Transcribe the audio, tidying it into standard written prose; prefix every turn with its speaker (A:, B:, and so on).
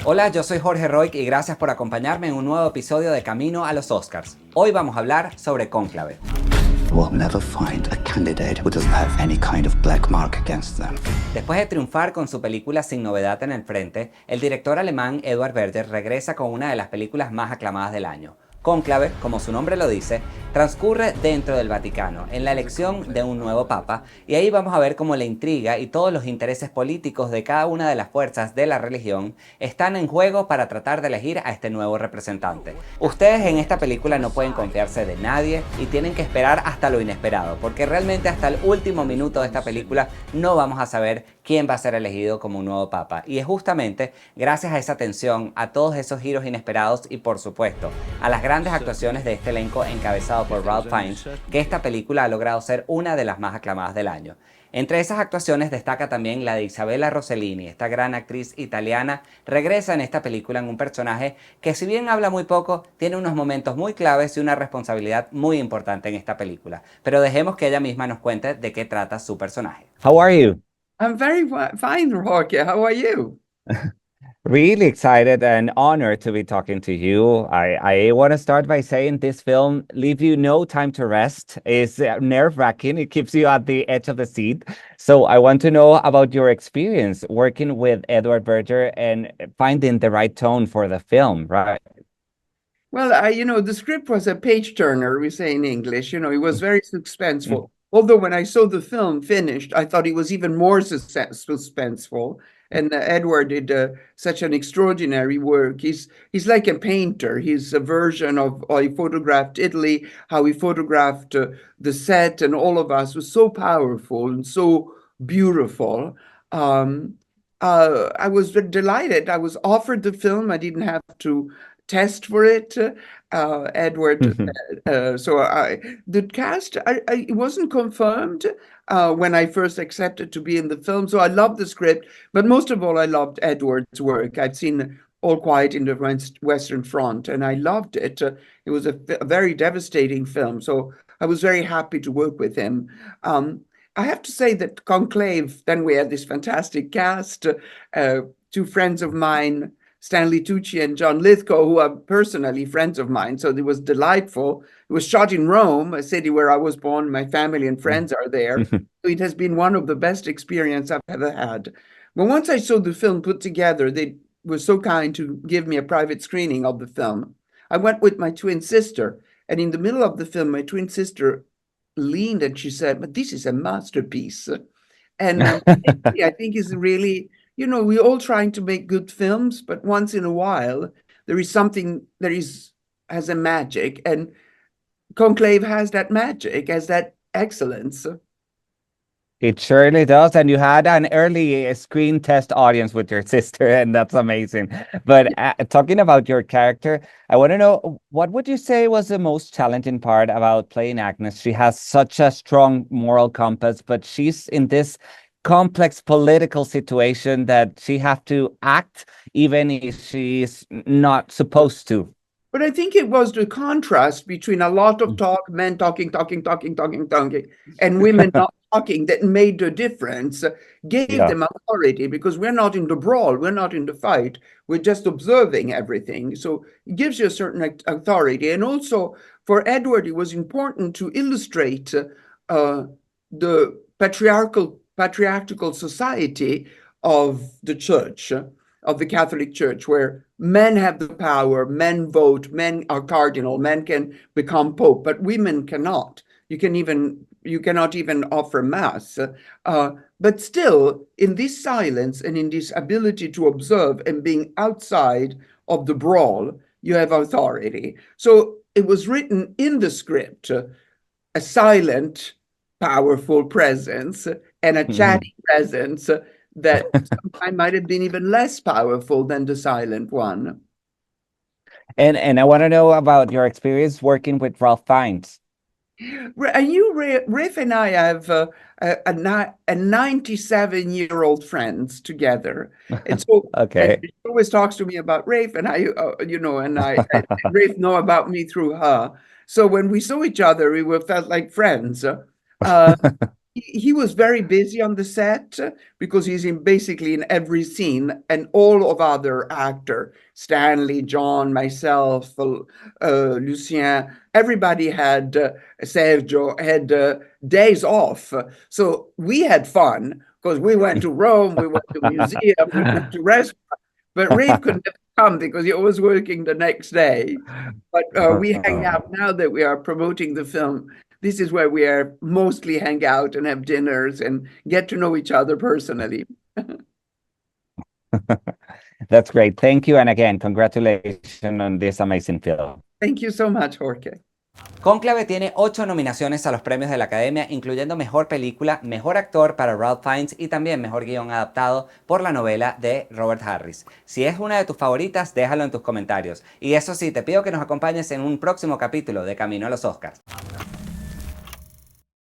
A: Hola, yo soy Jorge Roig y gracias por acompañarme en un nuevo episodio de Camino a los Oscars. Hoy vamos a hablar sobre Cónclave.
B: We'll never find a candidate who doesn't have any kind of black mark against them.
A: Después de triunfar con su película Sin Novedad en el Frente, el director alemán Edward Berger regresa con una de las películas más aclamadas del año. Cónclave, como su nombre lo dice, transcurre dentro del Vaticano, en la elección de un nuevo papa, y ahí vamos a ver cómo la intriga y todos los intereses políticos de cada una de las fuerzas de la religión están en juego para tratar de elegir a este nuevo representante. Ustedes en esta película no pueden confiarse de nadie y tienen que esperar hasta lo inesperado, porque realmente hasta el último minuto de esta película no vamos a saber quién va a ser elegido como un nuevo papa. Y es justamente gracias a esa tensión, a todos esos giros inesperados y por supuesto a las grandes actuaciones de este elenco encabezado por Ralph Fiennes, que esta película ha logrado ser una de las más aclamadas del año. Entre esas actuaciones destaca también la de Isabella Rossellini. Esta gran actriz italiana regresa en esta película en un personaje que, si bien habla muy poco, tiene unos momentos muy claves y una responsabilidad muy importante en esta película. Pero dejemos que ella misma nos cuente de qué trata su personaje. How are you?
C: I'm very fine, Jorge. How are you?
A: Really excited and honored to be talking to you. I want to start by saying this film leaves you no time to rest. It's nerve-wracking. It keeps you at the edge of the seat. So I want to know about your experience working with Edward Berger and finding the right tone for the film, right?
C: Well, the script was a page turner, we say in English. It was very suspenseful. Although when I saw the film finished, I thought it was even more suspenseful. And Edward did such an extraordinary work. He's like a painter. He's a version of how he photographed Italy, how he photographed the set, and all of us was so powerful and so beautiful. I was delighted. I was offered the film. I didn't have to test for it. Edward. The cast, it wasn't confirmed when I first accepted to be in the film. So I loved the script, but most of all, I loved Edward's work. I'd seen All Quiet in the Western Front, and I loved it. It was a very devastating film. So I was very happy to work with him. I have to say that Conclave, then we had this fantastic cast, two friends of mine, Stanley Tucci and John Lithgow, who are personally friends of mine. So it was delightful. It was shot in Rome, a city where I was born. My family and friends are there. So it has been one of the best experiences I've ever had. But once I saw the film put together, they were so kind to give me a private screening of the film. I went with my twin sister, and in the middle of the film, my twin sister leaned and she said, "But this is a masterpiece." And I think is really, we're all trying to make good films, but once in a while, there is something has a magic, and Conclave has that magic, has that excellence.
A: It surely does. And you had an early screen test audience with your sister, and that's amazing. But talking about your character, I want to know, what would you say was the most challenging part about playing Agnes? She has such a strong moral compass, but she's in this complex political situation that she have to act even if she's not supposed to.
C: But I think it was the contrast between a lot of talk, men talking, and women not talking that made the difference, gave them authority, because we're not in the brawl, we're not in the fight, we're just observing everything. So it gives you a certain authority. And also for Edward, it was important to illustrate the patriarchal society of the church, of the Catholic Church, where men have the power, men vote, men are cardinal, men can become pope, but women cannot. You cannot even offer mass. But still, in this silence and in this ability to observe and being outside of the brawl, you have authority. So it was written in the script, a silent, powerful presence and a chatty presence that sometimes might have been even less powerful than the silent one.
A: And I want to know about your experience working with Ralph Fiennes.
C: Riff and I have a 97-year-old friends together, and so
A: Okay.
C: and she always talks to me about Rafe, and I, and Rafe know about me through her. So when we saw each other, we felt like friends. he was very busy on the set because he's basically in every scene, and all of other actor, Stanley, John, myself, Lucien, everybody had Sergio had days off. So we had fun because we went to Rome, we went to museum, we went to restaurant. But Reeve couldn't come because he was working the next day. But we hang out now that we are promoting the film. This is where we are mostly hang out and have dinners and get to know each other personally.
A: That's great. Thank you. And again, congratulations on this amazing film.
C: Thank you so much, Jorge.
A: Cónclave tiene 8 nominaciones a los premios de la Academia, incluyendo Mejor Película, Mejor Actor para Ralph Fiennes y también Mejor Guión Adaptado por la novela de Robert Harris. Si es una de tus favoritas, déjalo en tus comentarios. Y eso sí, te pido que nos acompañes en un próximo capítulo de Camino a los Oscars.